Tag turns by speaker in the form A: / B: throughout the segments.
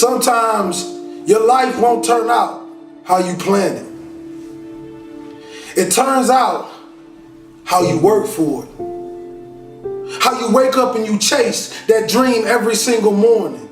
A: Sometimes your life won't turn out how you planned it. It turns out how you work for it. How you wake up and you chase that dream every single morning.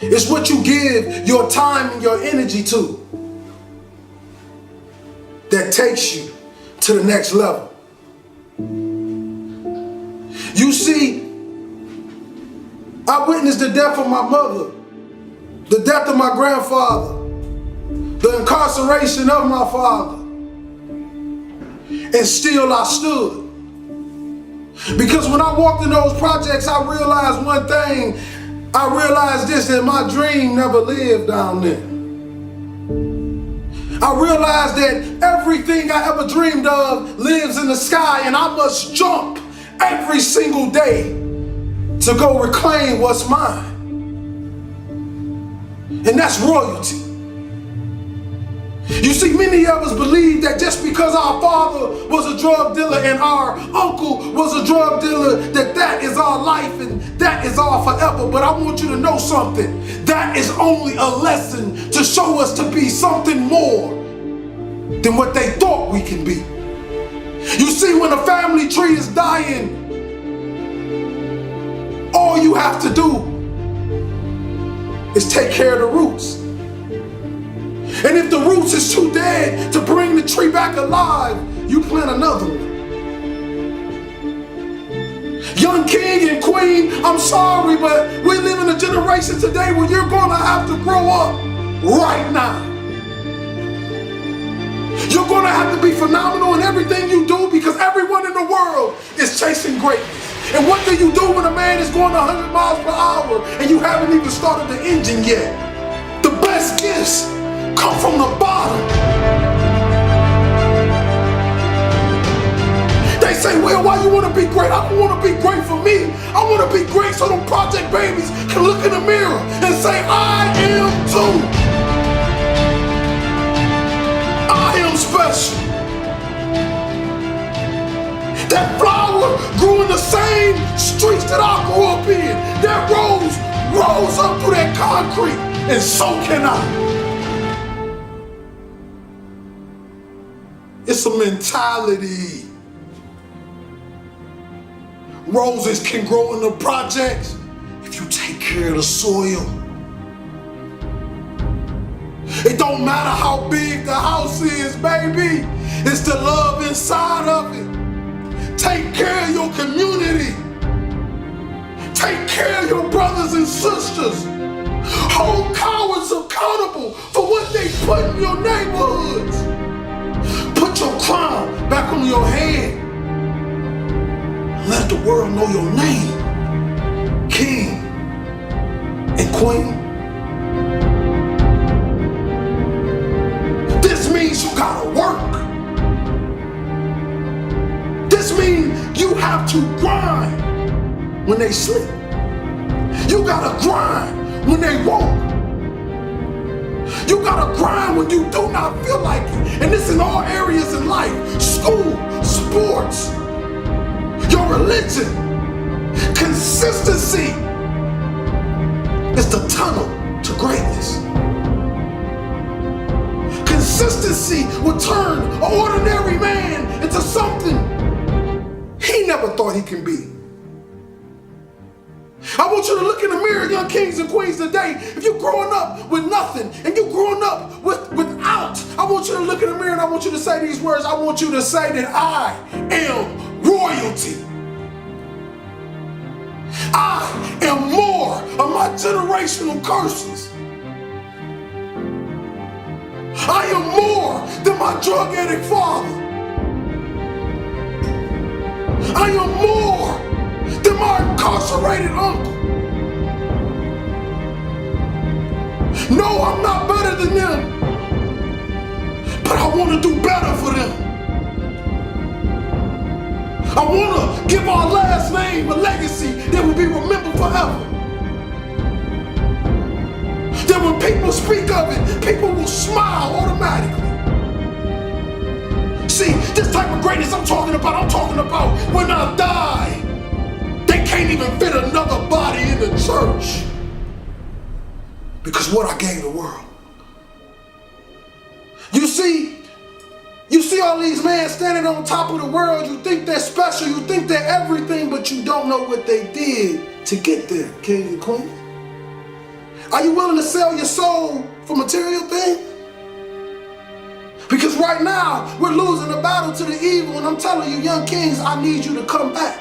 A: It's what you give your time and your energy to that takes you to the next level. You see, I witnessed the death of my mother, the death of my grandfather, the incarceration of my father, and still I stood. Because when I walked in those projects, I realized one thing. I realized this, that my dream never lived down there. I realized that everything I ever dreamed of lives in the sky, and I must jump every single day to go reclaim what's mine. And that's royalty. You see, many of us believe that just because our father was a drug dealer and our uncle was a drug dealer, that is our life and that is our forever. But I want you to know something. That is only a lesson to show us to be something more than what they thought we can be. You see, when a family tree is dying, all you have to do is take care of the roots. And if the roots is too dead to bring the tree back alive, you plant another one. Young king and queen, I'm sorry, but we live in a generation today where you're going to have to grow up right now. You're going to have to be phenomenal in everything you do because everyone in the world is chasing greatness. And what do you do when a man is going 100 miles per hour and you haven't even started the engine yet? The best gifts come from the bottom. They say, well, why you want to be great? I don't want to be great for me. I want to be great so them project babies can look in the mirror and say, I am too. I am special. That flower grew in the same streets that I grew up in. That rose rose up through that concrete, and so can I. It's a mentality. Roses can grow in the projects if you take care of the soil. It don't matter how big the house is, baby. It's the love inside of it. Take care of your community. Take care of your brothers and sisters. Hold cowards accountable for what they put in your neighborhoods. Put your crown back on your head. Let the world know your name, king and queen. This means you gotta work. This means you have to grind when they sleep. You gotta grind when they walk. You gotta grind when you do not feel like it. And this in all areas in life. School, sports, your religion. Consistency is the tunnel to greatness. Consistency will turn an ordinary man into something he never thought he can be. I want you to look in the mirror, young kings and queens, today. If you're growing up with nothing and you're growing up without, I want you to look in the mirror and I want you to say these words. I want you to say that I am royalty. I am more of my generational curses. I am more than my drug addict father. I am more than my incarcerated uncle. No, I'm not better than them, but I want to do better for them. I want to give our last name a legacy that will be remembered forever. That when people speak of it, people will smile automatically. See, this type of greatness I'm talking about when I die, they can't even fit another body in the church. because what I gave the world. You see all these men standing on top of the world. You think they're special, you think they're everything, but you don't know what they did to get there, kings and queens. Are you willing to sell your soul for material things? Because right now, we're losing the battle to the evil, and I'm telling you, young kings, I need you to come back.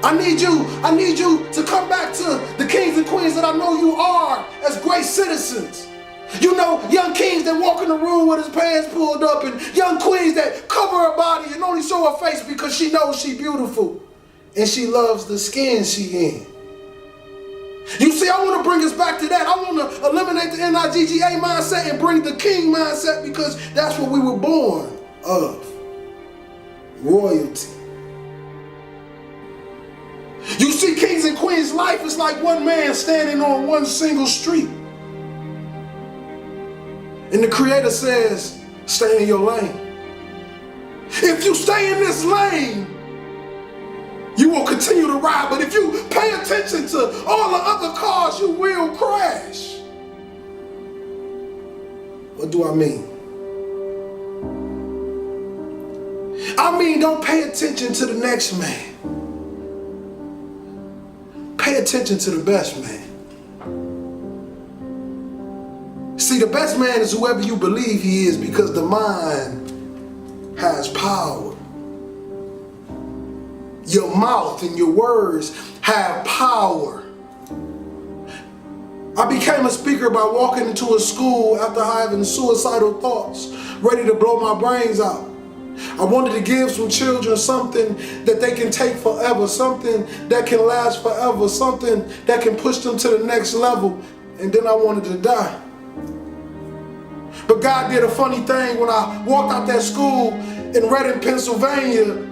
A: I need you to come back to the kings and queens that I know you are as great citizens. You know, young kings that walk in the room with his pants pulled up, and young queens that cover her body and only show her face because she knows she's beautiful and she loves the skin she in. You see, I want to bring us back to that. I want to eliminate the NIGGA mindset and bring the king mindset, because that's what we were born of. Royalty. You see, kings and queens, life is like one man standing on one single street. And the Creator says, stay in your lane. If you stay in this lane, you will continue to ride. But if you pay attention to all the other cars, you will crash. What do I mean? I mean, don't pay attention to the next man. Pay attention to the best man. See, the best man is whoever you believe he is, because the mind has power. Your mouth and your words have power. I became a speaker by walking into a school after having suicidal thoughts, ready to blow my brains out. I wanted to give some children something that they can take forever, something that can last forever, something that can push them to the next level, and then I wanted to die. But God did a funny thing when I walked out that school in Reading, Pennsylvania.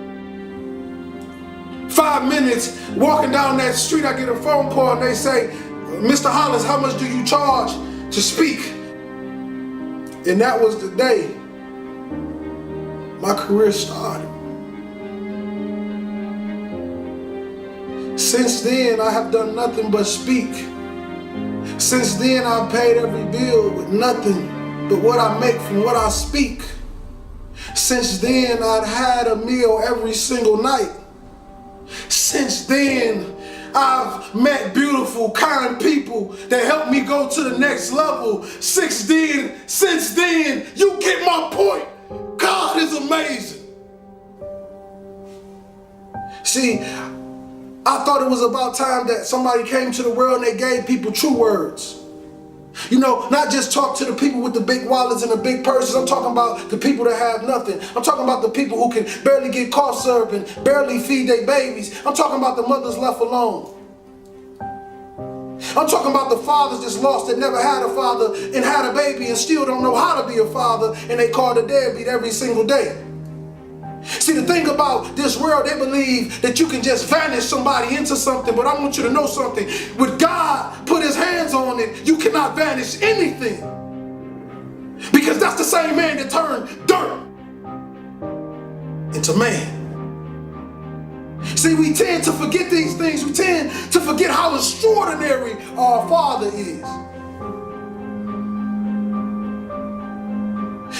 A: 5 minutes walking down that street, I get a phone call and they say, Mr. Hollis, how much do you charge to speak? And that was the day my career started. Since then, I have done nothing but speak. Since then, I've paid every bill with nothing but what I make from what I speak. Since then, I've had a meal every single night. Since then, I've met beautiful, kind people that help me go to the next level. Since then, you get my point. God is amazing. See, I thought it was about time that somebody came to the world and they gave people true words. You know, not just talk to the people with the big wallets and the big purses. I'm talking about the people that have nothing. I'm talking about the people who can barely get cough syrup and barely feed their babies. I'm talking about the mothers left alone. I'm talking about the fathers that's lost that never had a father and had a baby and still don't know how to be a father, and they call the deadbeat every single day. See, the thing about this world, they believe that you can just vanish somebody into something, but I want you to know something. With God put his hands on it, you cannot vanish anything. Because that's the same man that turned dirt into man. See, we tend to forget these things. We tend to forget how extraordinary our Father is.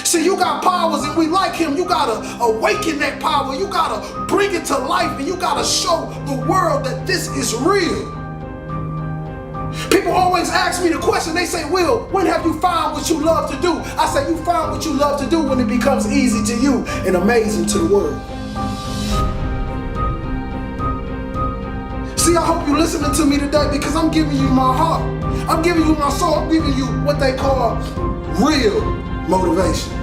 A: See, you got powers and we like him. You gotta awaken that power. You gotta bring it to life, and you gotta show the world that this is real. People always ask me the question, they say, Will, when have you found what you love to do? I say, you find what you love to do when it becomes easy to you and amazing to the world. See, I hope you're listening to me today, because I'm giving you my heart. I'm giving you my soul. I'm giving you what they call real motivation.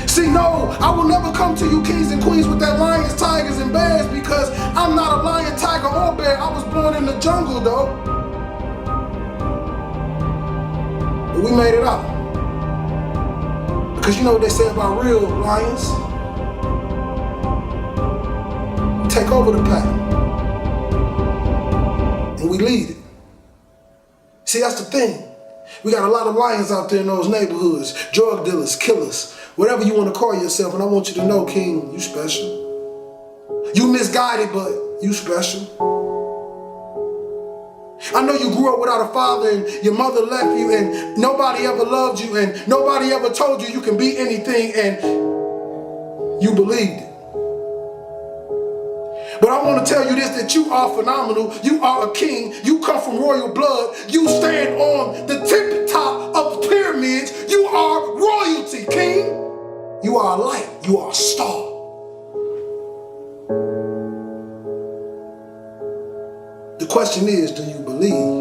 A: See, no, I will never come to you kings and queens with that lions, tigers, and bears, because I'm not a lion, tiger, or bear. I was born in the jungle, though. But we made it out. Because you know what they say about real lions? We take over the pack. And we lead it. See, that's the thing. We got a lot of lions out there in those neighborhoods, drug dealers, killers, whatever you want to call yourself. And I want you to know, King, you special. You misguided, but you special. I know you grew up without a father and your mother left you and nobody ever loved you and nobody ever told you you can be anything and you believed it. But I want to tell you this, that you are phenomenal. You are a king. You come from royal blood. You stand on the tip top of the pyramids. You are royalty, king. You are a light. You are a star. The question is, do you believe?